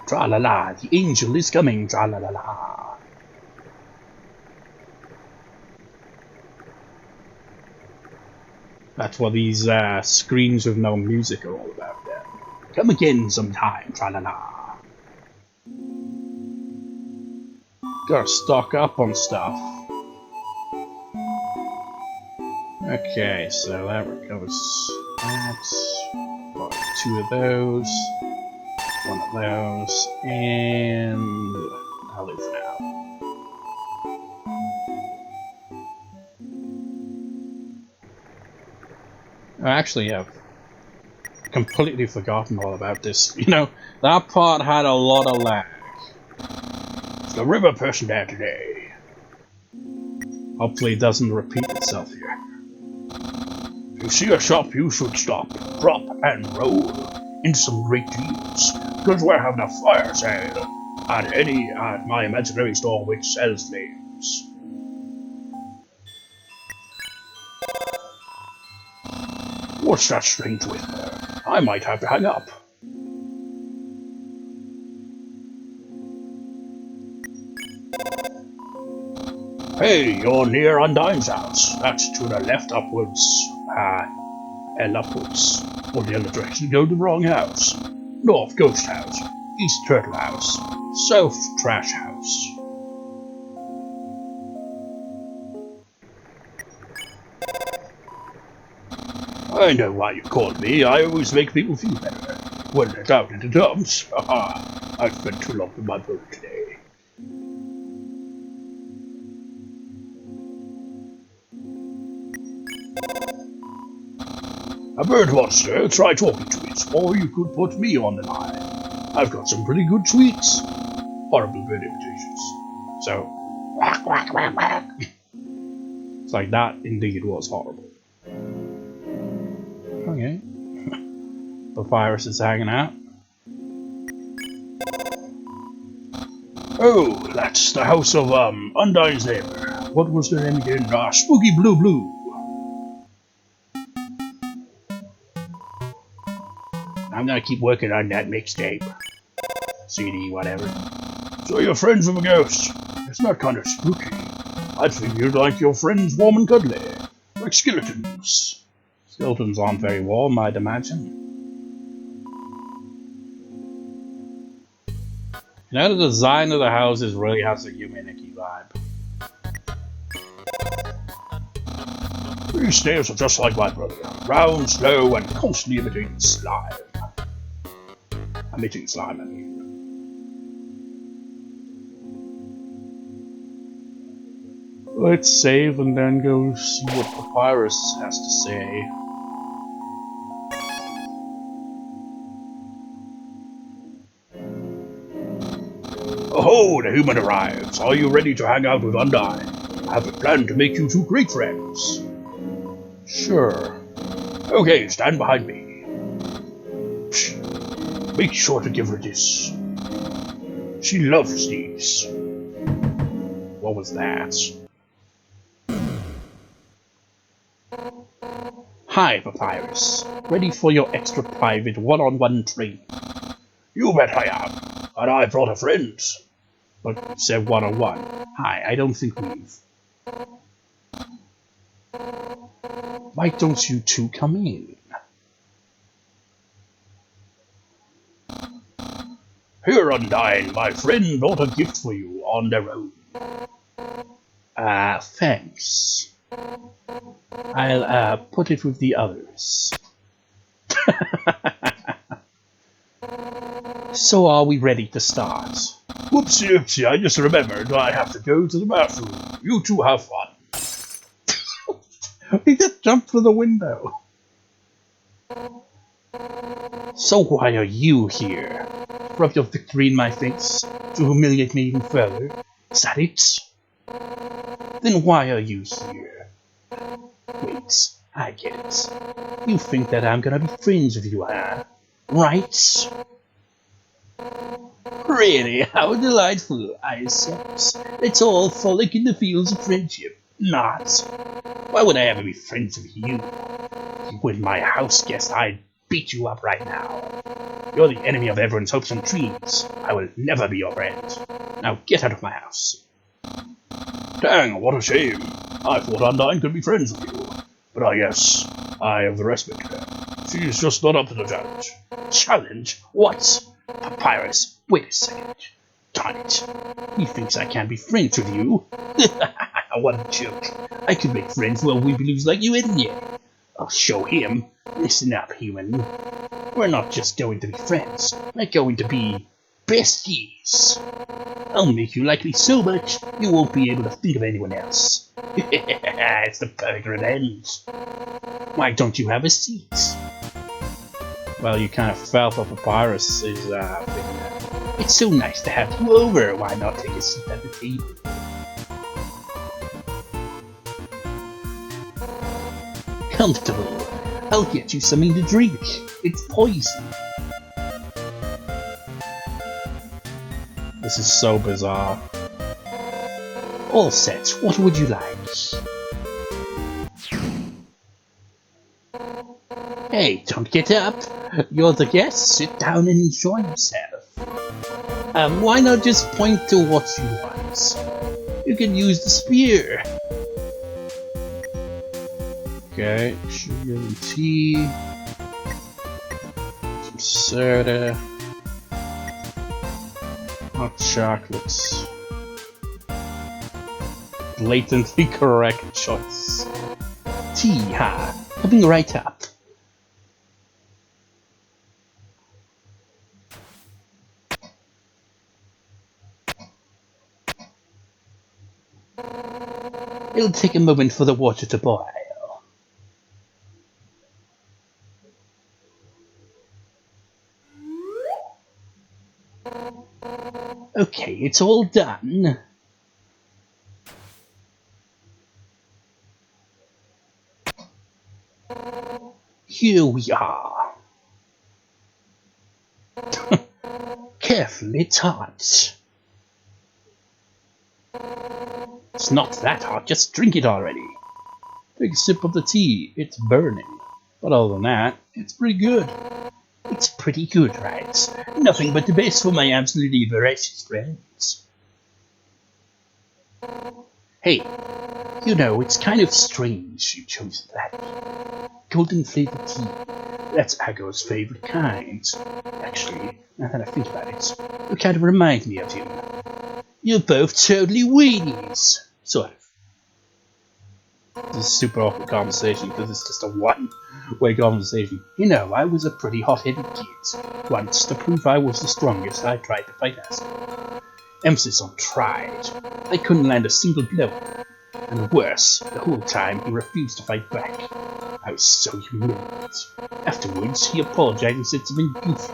Tra-la-la, the angel is coming, tra-la-la-la. That's what these screens with no music are all about then. Come again sometime, tra-la-la. Gotta stock up on stuff. Okay, so that recovers that. Got 2 of those. 1 of those. And I'll leave for now. Actually, I've completely forgotten all about this. You know, that part had a lot of lag. It's the river person there today. Hopefully it doesn't repeat itself here. If you see a shop, you should stop, drop, and roll into some great deals. Because we're having a fire sale at my imaginary store which sells flames. What's that strange whisper? I might have to hang up. Hey, you're near Undyne's house. That's to the left upwards. And upwards. Or the other direction, go to the wrong house. North, ghost house. East, turtle house. South, trash house. I know why you called me. I always make people feel better. When they're down in the dumps. Haha. I've spent too long with my boat today. A bird monster, try talking to it, or you could put me on the line. I've got some pretty good tweets. Horrible bird imitations. So, quack, quack, quack, quack. It's like that indeed was horrible. Okay. Papyrus is hanging out. Oh, that's the house of, Undyne's neighbor. What was their name again? Spooky Blue Blue. I'm gonna keep working on that mixtape. CD, whatever. So you're friends with a ghost. It's not kind of spooky. I'd think you'd like your friends warm and cuddly. Like skeletons. Skeletons aren't very warm, I'd imagine. You know, the design of the houses really has a humanicky vibe. These stairs are just like my brother. Round, slow, and constantly emitting slime. Emitting slime, I mean. Let's save and then go see what Papyrus has to say. Oh, the human arrives. Are you ready to hang out with Undyne? I have a plan to make you 2 great friends. Sure. Okay, stand behind me. Psh. Make sure to give her this. She loves these. What was that? Hi, Papyrus. Ready for your extra private one-on-one training? You bet I am. And I brought a friend. But you said one-on-one. Hi, I don't think we've... Why don't you 2 come in? Here, Undyne, my friend brought a gift for you on the road. Thanks. I'll, put it with the others. So are we ready to start? Whoopsie oopsie, I just remembered I have to go to the bathroom. You 2 have fun. He just jumped through the window. So why are you here? Rub your victory in my face to humiliate me even further? Is that it? Then why are you here? Wait, I get it. You think that I'm gonna be friends with you, huh? Right? Really, how delightful, I accept. Let's all frolic in the fields of friendship. Not. Why would I ever be friends with you? If you were my house guest, I'd beat you up right now. You're the enemy of everyone's hopes and dreams. I will never be your friend. Now get out of my house. Dang, what a shame. I thought Undyne could be friends with you. But I guess I have the respect for her. She's just not up to the challenge. Challenge? What? Papyrus, wait a second. Darn it. He thinks I can't be friends with you? What a joke. I could make friends with weebiloos like you and me. I'll show him. Listen up, human. We're not just going to be friends. We're going to be besties. I'll make you like me so much you won't be able to think of anyone else. It's the perfect revenge. Why don't you have a seat? Well, you kind of fell for Papyrus' thing. It's so nice to have you over. Why not take a seat at the table? Comfortable. I'll get you something to drink. It's poison. This is so bizarre. All set. What would you like? Hey, don't get up. You're the guest. Sit down and enjoy yourself. Why not just point to what you want? You can use the spear. Okay, sugar and tea. Some soda. Hot chocolates. Blatantly correct choice. Tea, huh? Coming right up. It'll take a moment for the water to boil. Okay, it's all done. Here we are. Careful, it's hot. It's not that hot, just drink it already. Take a sip of the tea, it's burning. But other than that, it's pretty good. It's pretty good, right? Nothing but the best for my absolutely voracious friends. Hey, you know, it's kind of strange you chose that. Golden flavored tea. That's Ago's favorite kind. Actually, now that I think about it, you kind of remind me of him. You're both totally weenies. Sort of. This is a super awkward conversation because it's just a one-way conversation. You know, I was a pretty hot-headed kid. Once, to prove I was the strongest, I tried to fight Asgore. Emphasis on tried. I couldn't land a single blow. And worse, the whole time he refused to fight back. I was so humiliated. Afterwards, he apologized and said something goofy.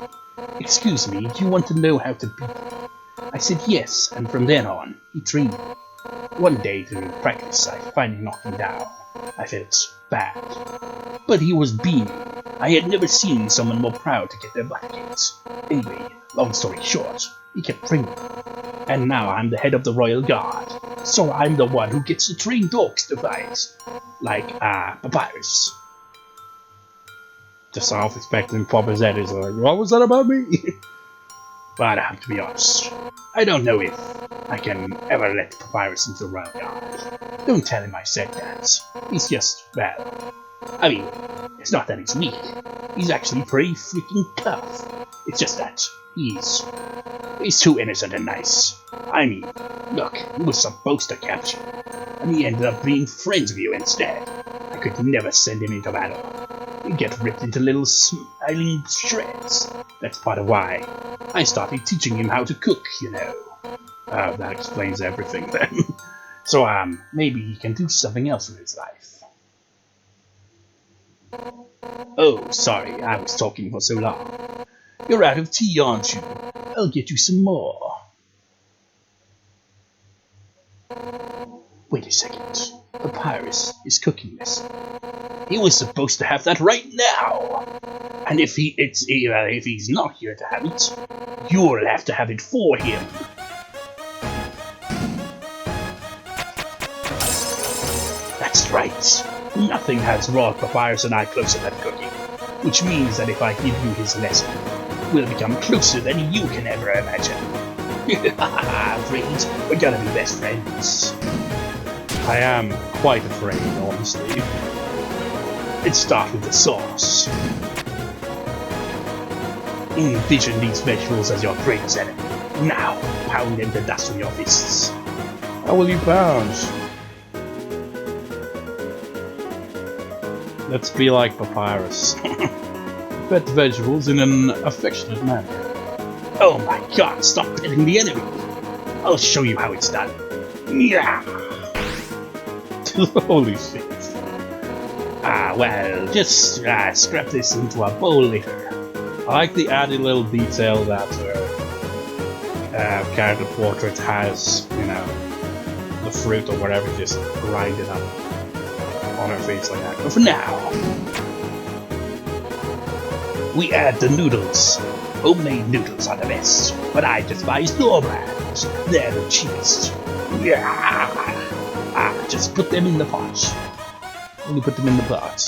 Excuse me, do you want to know how to beat me? I said yes, and from then on, he trained me. One day during practice, I finally knocked him down. I felt bad. But he was beaming. I had never seen someone more proud to get their butt kicked. Anyway, long story short, he kept training me. And now I'm the head of the Royal Guard. So I'm the one who gets to train dogs to fight. Like, Papyrus. The self-expectant Papa's head is like, what was that about me? But I have to be honest, I don't know if I can ever let Papyrus into the Royal Guard. Don't tell him I said that. He's just, well, I mean, it's not that he's weak. He's actually pretty freaking tough. It's just that he's too innocent and nice. I mean, look, he was supposed to capture you, and he ended up being friends with you instead. I could never send him into battle. He'd get ripped into little smiling shreds. That's part of why I started teaching him how to cook, you know. That explains everything then. So, maybe he can do something else with his life. Oh, sorry, I was talking for so long. You're out of tea, aren't you? I'll get you some more. Wait a second. Papyrus is cooking this. He was supposed to have that right now. And if he's not here to have it, you'll have to have it for him. That's right. Nothing has brought Papyrus and I closer than cooking. Which means that if I give you his lesson, We'll become closer than you can ever imagine. Afraid we're gonna be best friends. I am quite afraid, honestly. Let's start with the sauce. Envision these vegetables as your greatest enemy. Now, pound them to dust with your fists. How will you pound? Let's be like Papyrus. Pet vegetables in an affectionate manner. Oh my god, stop petting the enemy! I'll show you how it's done. Yeah. Holy shit. Well, just scrap this into a bowl later. I like the added little detail that character portrait has, you know, the fruit or whatever, just grinded up on her face like that. But for now, we add the noodles. Homemade noodles are the best, but I just buy store brands. They're the cheapest. Yeah. Just put them in the pot. Only put them in the pot.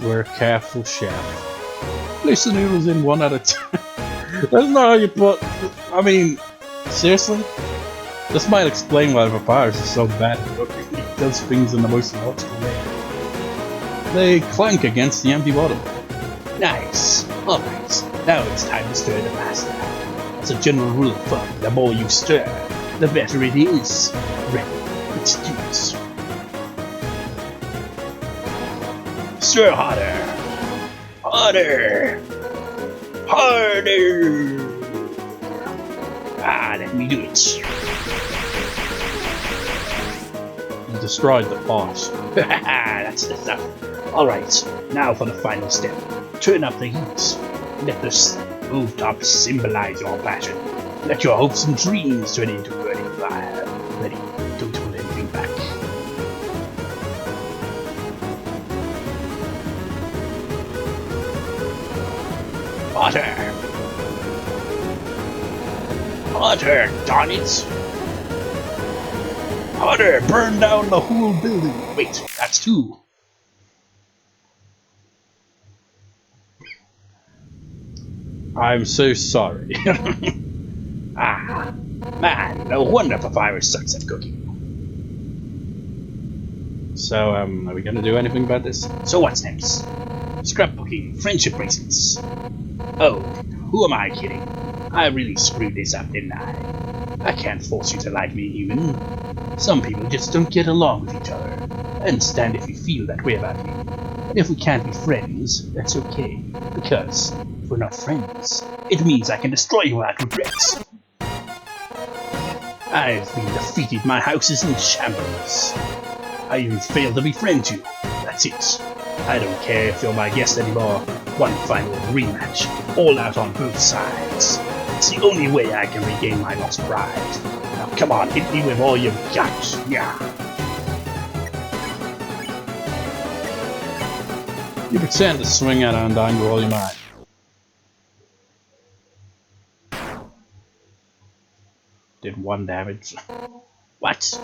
We're a careful chef. Place the noodles in one at a time. That's not how you put. I mean, seriously? This might explain why Papyrus is so bad at cooking. He does things in the most logical way. They clank against the empty bottle. Nice. Alright, now it's time to stir the pasta. As a general rule of thumb, the more you stir, the better it is. Ready, let's do this. Stir harder. Harder. Harder. Let me do it. You destroyed the pot. That's the stuff. Alright, now for the final step. Turn up the heat. Let the stovetop symbolize your passion. Let your hopes and dreams turn into burning fire. Ready, don't hold anything back. Hotter! Hotter, darn it! Hotter, burn down the whole building. Wait, that's two. I'm so sorry. Man, no wonder Papyrus sucks at cooking. So, are we gonna do anything about this? So what's next? Scrapbooking, friendship bracelets. Oh, who am I kidding? I really screwed this up, didn't I? I can't force you to like me, human. Some people just don't get along with each other. I understand if you feel that way about me. And if we can't be friends, that's okay. Because if we're not friends, it means I can destroy you without regret. I've been defeated, my house is in shambles. I even failed to befriend you. That's it. I don't care if you're my guest anymore. One final rematch, all out on both sides. It's the only way I can regain my lost pride. Now come on, hit me with all you've got. Yeah. You pretend to swing at Undyne with all your might. Did 1 damage. What?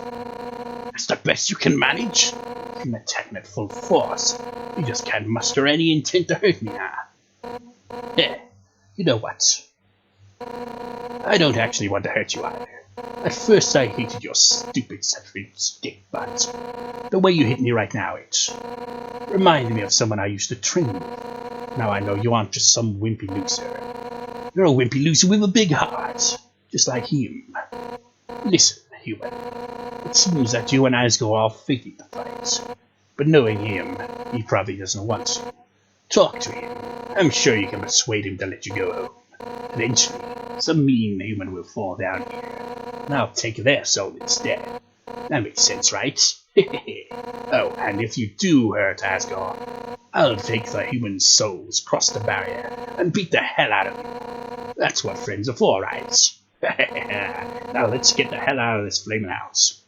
That's the best you can manage? You can attack me at full force. You just can't muster any intent to hurt me, huh? Yeah, you know what? I don't actually want to hurt you either. At first I hated your stupid century stick, but the way you hit me right now, it reminded me of someone I used to train with. Now I know you aren't just some wimpy loser. You're a wimpy loser with a big heart, just like him. Listen, human. It seems that you and Asgo are faking the fight. But knowing him, he probably doesn't want to. Talk to him. I'm sure you can persuade him to let you go home. Eventually, some mean human will fall down here. And I'll take their soul instead. That makes sense, right? Oh, and if you do hurt Asgard, I'll take the human souls across the barrier and beat the hell out of you. That's what friends are for, right? Now let's get the hell out of this flaming house.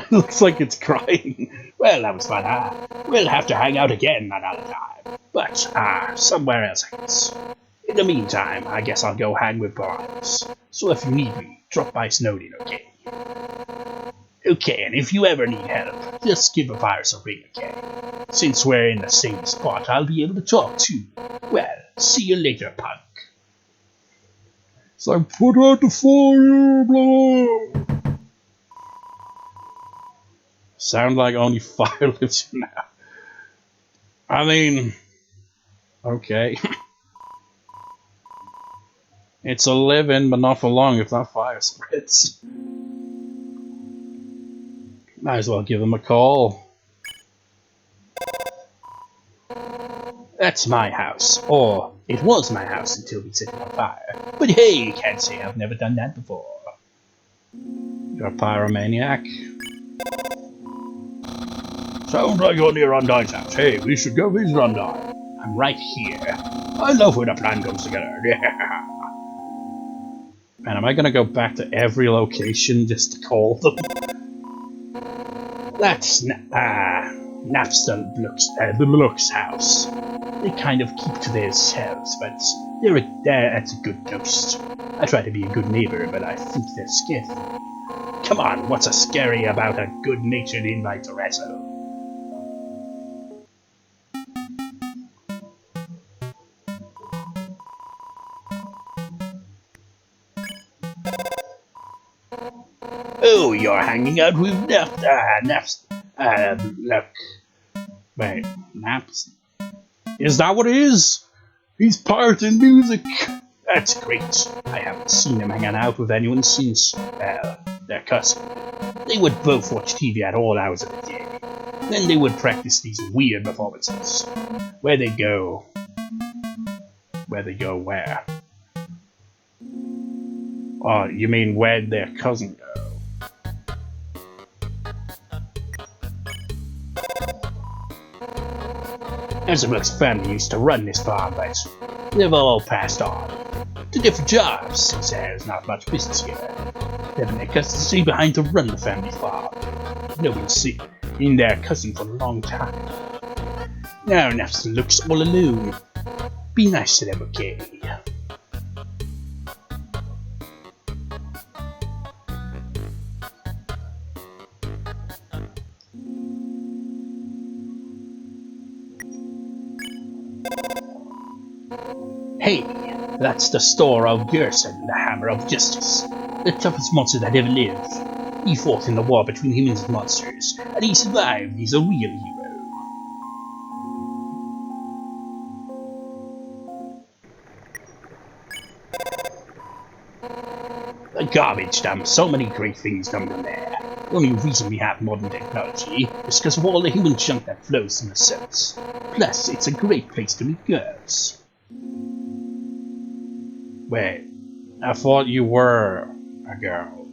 Looks like it's crying. Well, that was fun, huh? We'll have to hang out again another time. But, somewhere else, I guess. In the meantime, I guess I'll go hang with Papyrus. So if you need me, drop by Snowden, okay? Okay, and if you ever need help, just give Papyrus a ring, okay? Since we're in the same spot, I'll be able to talk too. Well, See you later, punk. It's like, put out the fire, blah. Sound like only fire lives now. I mean, okay. It's a living, but not for long if that fire spreads. Might as well give them a call. That's my house, or it was my house until we set it on fire. But hey, you can't say I've never done that before. You're a pyromaniac. Sounds like you're near Undyne's house. Hey, we should go visit Undyne. I'm right here. I love when a plan comes together. Man, am I gonna go back to every location just to call them? That's the Look's house. They kind of keep to themselves, but that's a good ghost. I try to be a good neighbor, but I think they're scared. Come on, what's so scary about a good-natured invite to wrestle? Oh, you're hanging out with look. Wait, Naps? Is that what it is? He's pirating music. That's great. I haven't seen him hanging out with anyone since, their cousin. They would both watch TV at all hours of the day. Then they would practice these weird performances. Where they go where? Oh, you mean where'd their cousin go? Elizabeth's family used to run this farm, but they've all passed on to different jobs since there's not much business here. They've been their cousin stay behind to run the family farm. No one's seen their cousin for a long time. Now Nelson looks all alone. Be nice to them, okay? Hey, that's the store of Gerson, the Hammer of Justice, the toughest monster that ever lived. He fought in the war between humans and monsters, and he survived. He's a real hero. A garbage dump, so many great things dumped in there. The only reason we have modern technology is because of all the human junk that flows in the cells. Plus, it's a great place to meet girls. Wait, I thought you were a girl.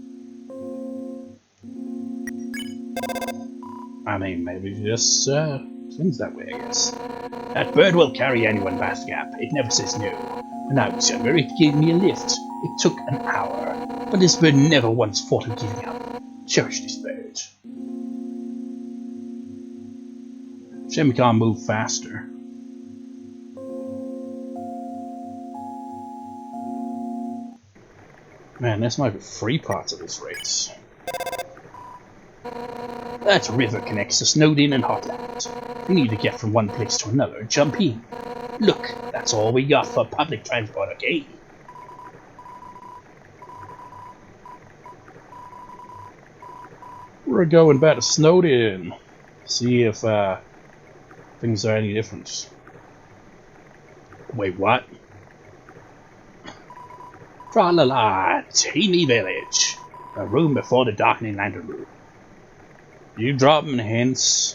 I mean, maybe just things that way, I guess. That bird will carry anyone past the gap. It never says no. When I was younger, it gave me a lift. It took an hour, but this bird never once thought of giving up. Cherish this bird. Shame we can't move faster. Man, this might be 3 parts of this race. That river connects to Snowdin and Heartland. We need to get from one place to another. Jump in. Look, that's all we got for public transport, okay? We're going back to Snowdin. See if things are any different. Wait, what? Tra-la-la, Teeny Village. A room before the darkening lantern room. You dropping hints?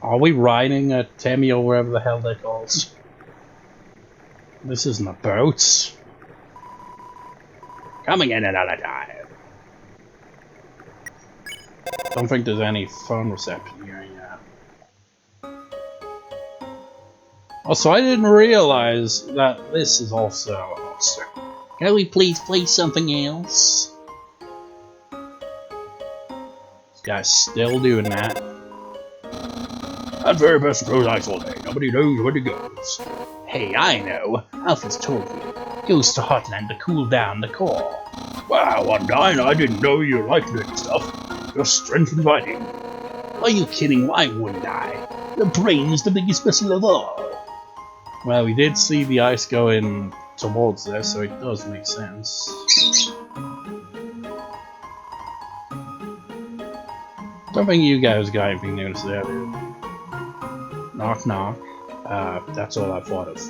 Are we riding a Temi or wherever the hell they're called? This isn't a boat. Coming in another time. Don't think there's any phone reception here yet. Also, I didn't realize that this is also a monster. Can we please play something else? This guy's still doing that. That very person throws ice all day. Nobody knows where he goes. Hey, I know. Alpha's told you. Goes to Heartland to cool down the core. Wow, Undyne, I didn't know you liked that stuff. Your strength and fighting. Are you kidding? Why wouldn't I? The brain is the biggest vessel of all. Well, we did see the ice going towards there, so it does make sense. Don't think you guys got anything new to say, have you? Knock knock. That's all I thought of.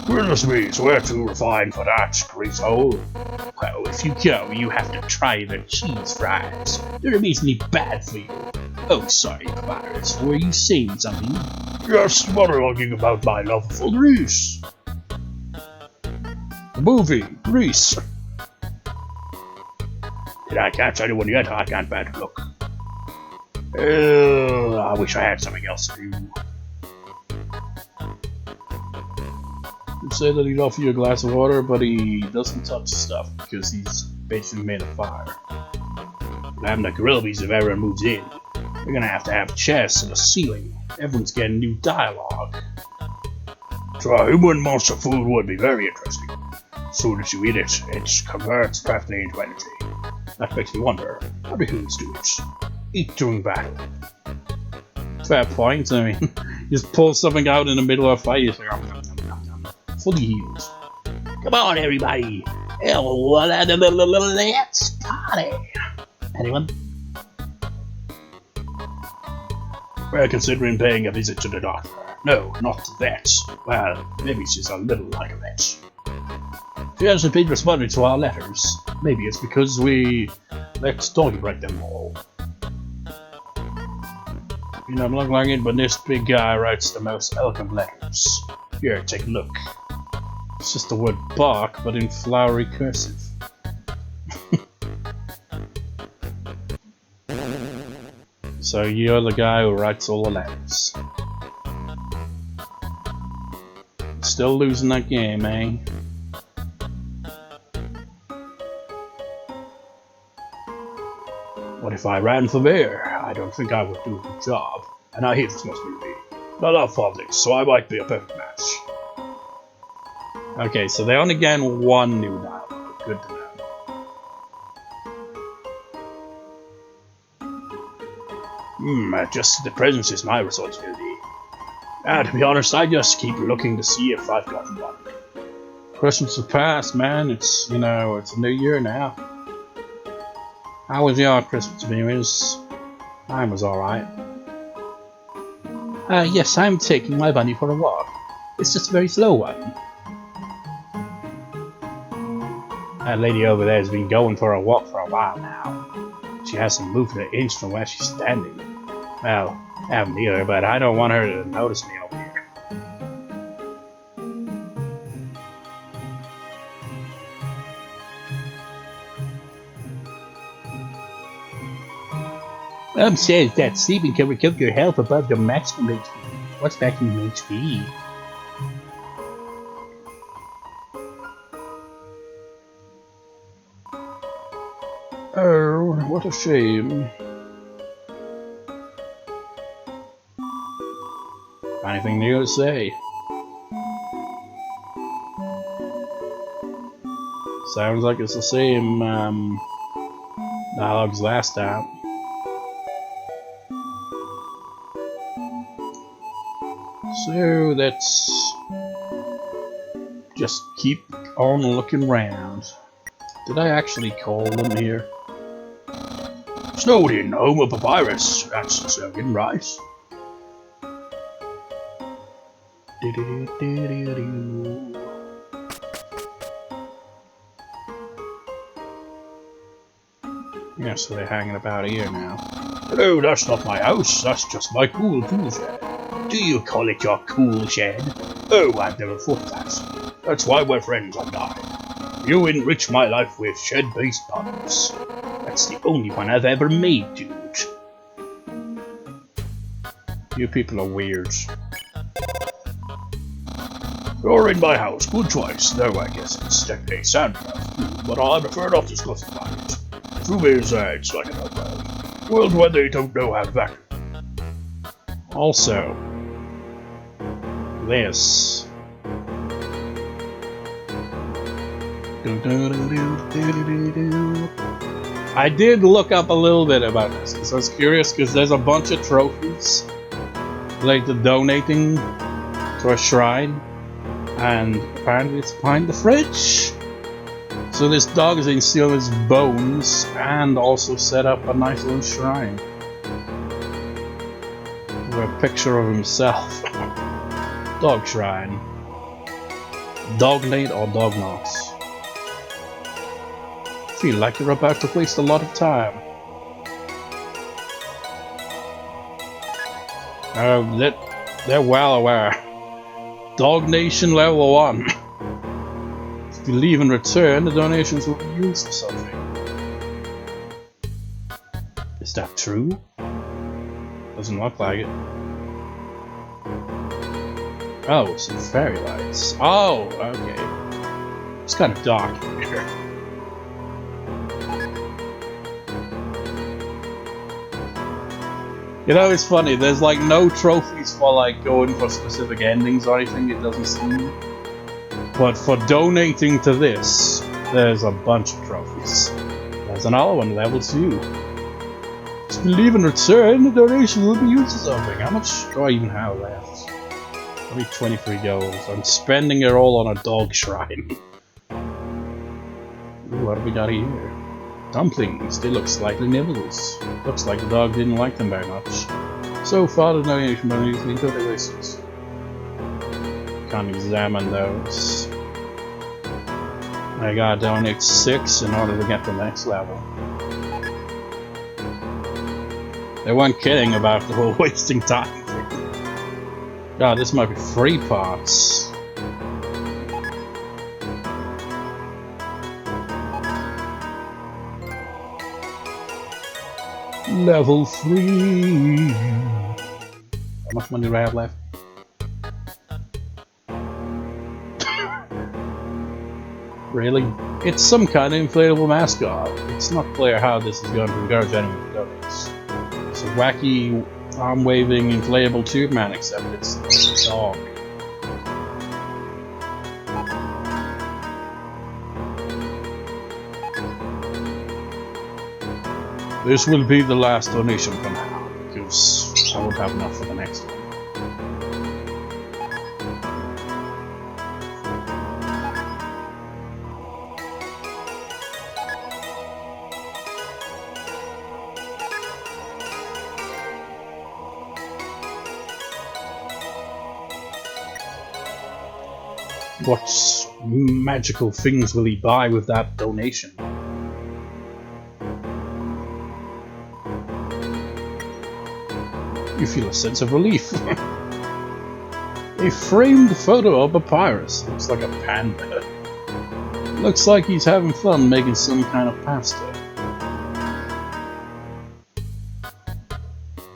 Goodness me, so we're too refined for that, greasehole. Well, if you go, you have to try the cheese fries. They're amazingly bad for you. Oh, sorry, Papyrus. Were you saying something? Yes, monologuing about my love for Greece. The movie, Greece. Did I catch anyone yet? I can't bear to look. I wish I had something else to do. He'd say that he'd offer you a glass of water, but he doesn't touch stuff because he's basically made of fire. We're having a grill piece if everyone moves in. We're gonna have to have chests and a ceiling. Everyone's getting new dialogue. Try human monster food would be very interesting. As soon as you eat it, it converts practically into energy. That makes me wonder, how do humans do it? Eat during battle. Fair point, I mean, you just pull something out in the middle of a fight, you're like, fully healed. Come on, everybody! Let's party! Anyone? We're considering paying a visit to the doctor. No, not the vet. Well, maybe she's a little like a vet. She hasn't been responding to our letters. Maybe it's because we let Doggy write them all. You know, look like it, but this big guy writes the most eloquent letters. Here, take a look. It's just the word bark, but in flowery cursive. So you're the guy who writes all the letters. Still losing that game, eh? What if I ran for mayor? I don't think I would do a good job. And I hate responsibility. But I love politics, so I might be a perfect match. Okay, so they only gain one new dialogue. Good to know. Just the presence is my responsibility. To be honest, I just keep looking to see if I've gotten one. Christmas has passed, man. It's, you know, it's a new year now. How was your Christmas, anyways? Mine was alright. Yes, I'm taking my bunny for a walk. It's just a very slow one. That lady over there has been going for a walk for a while now. She hasn't moved an inch from where she's standing. Well, I haven't either, but I don't want her to notice me over here. Says that sleeping can recover your health above your maximum HP. What's maximum HP? Oh, what a shame. Anything new to say? Sounds like it's the same dialogue as last time. So let's just keep on looking around. Did I actually call them here? Snowden, home of Papyrus. That's the slogan, right? Yeah, so they're hanging about here now. Hello, that's not my house. That's just my cool tool shed. Do you call it your cool shed? Oh, I've never thought that. That's why we're friends, Undyne. You enrich my life with shed-based puns. That's the only one I've ever made, dude. You people are weird. You're in my house, good choice. Though I guess it's technically soundcraft, but I prefer not to discuss about it. Truth is, it's like an world where they don't know how to vacuum. Also, this. I did look up a little bit about this because I was curious, because there's a bunch of trophies related to donating to a shrine, and apparently it's behind the fridge. So this dog is going to steal his bones and also set up a nice little shrine with a picture of himself. Dog shrine. Dognate or dognots. Feel like you're about to waste a lot of time. They're well aware. Dog Nation level 1. If you leave in return, the donations will be used for something. Is that true? Doesn't look like it. Oh, some fairy lights. Oh, okay. It's kind of dark here. You know, it's funny, there's like no trophies for like going for specific endings or anything, it doesn't seem. But for donating to this, there's a bunch of trophies. There's another one, level 2. If you leave in return, the donation will be used for something. How much do I even have left? Only 23 gold. I'm spending it all on a dog shrine. Ooh, what have we got here? Dumplings. They look slightly nibbles. Looks like the dog didn't like them very much. So far, the donation money is into the lists. Can't examine those. I gotta donate 6 in order to get to the next level. They weren't kidding about the whole wasting time thing. God, this might be 3 parts. Level 3. How much money do I have left? Really? It's some kind of inflatable mascot. It's not clear how this is going to encourage anyone to donate. It's a wacky, arm-waving, inflatable tube man, except it's a dog. This will be the last donation for now, because I won't have enough for the next one. What magical things will he buy with that donation? You feel a sense of relief. A framed photo of Papyrus. Looks like a panda. Looks like he's having fun making some kind of pasta.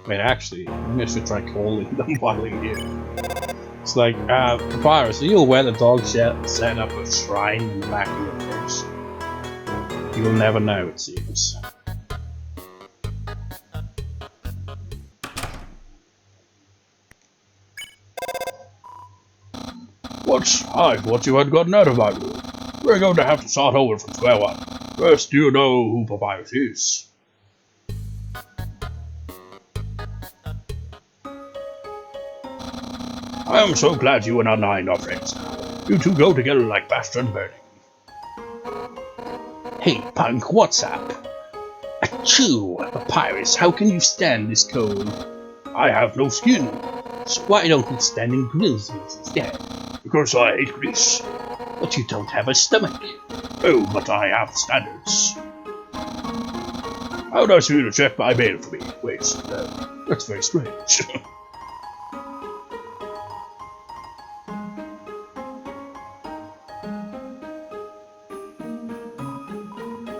Wait, actually, maybe I should try calling them while in here. It's like, Papyrus, are you aware the dog set up a shrine in the back of your bridge? You'll never know, it seems. What you had gotten out of my room. We're going to have to start over from square one. First, do you know who Papyrus is? I am so glad you and Undyne are friends. You two go together like Bastion and Burning. Hey, punk, what's up? Achoo! Papyrus, how can you stand this cold? I have no skin. So why don't you stand in grills instead? Because I hate grease. But you don't have a stomach. Oh, but I have standards. How nice of you to check my mail for me. Wait, that's very strange.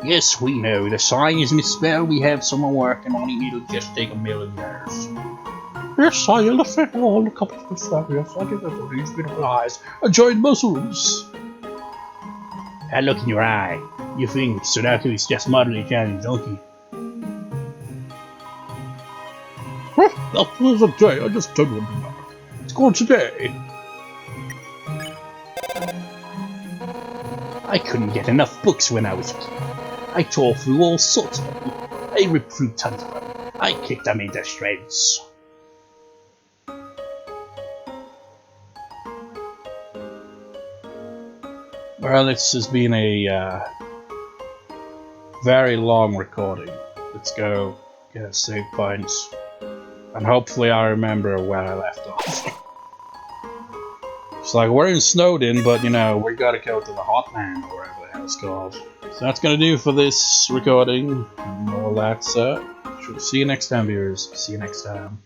Yes, we know. The sign is misspelled. We have someone working on it. It'll just take a million years. Yes, I illustrate all the copies of Papyrus. I give them these beautiful eyes and giant muscles. That look in your eye. You think Sudaku is just moderately challenging, don't you? That was a day. I just don't want to know. It's gone today. I couldn't get enough books when I was a kid. I tore through all sorts of them. I ripped through tons of them. I kicked them into shreds. Well, this has been a very long recording. Let's go get a save point. And hopefully I remember where I left off. It's like, we're in Snowden, but you know, we gotta go to the Hotland, or whatever the hell it's called. So that's gonna do for this recording, and all that, so see you next time, viewers. See you next time.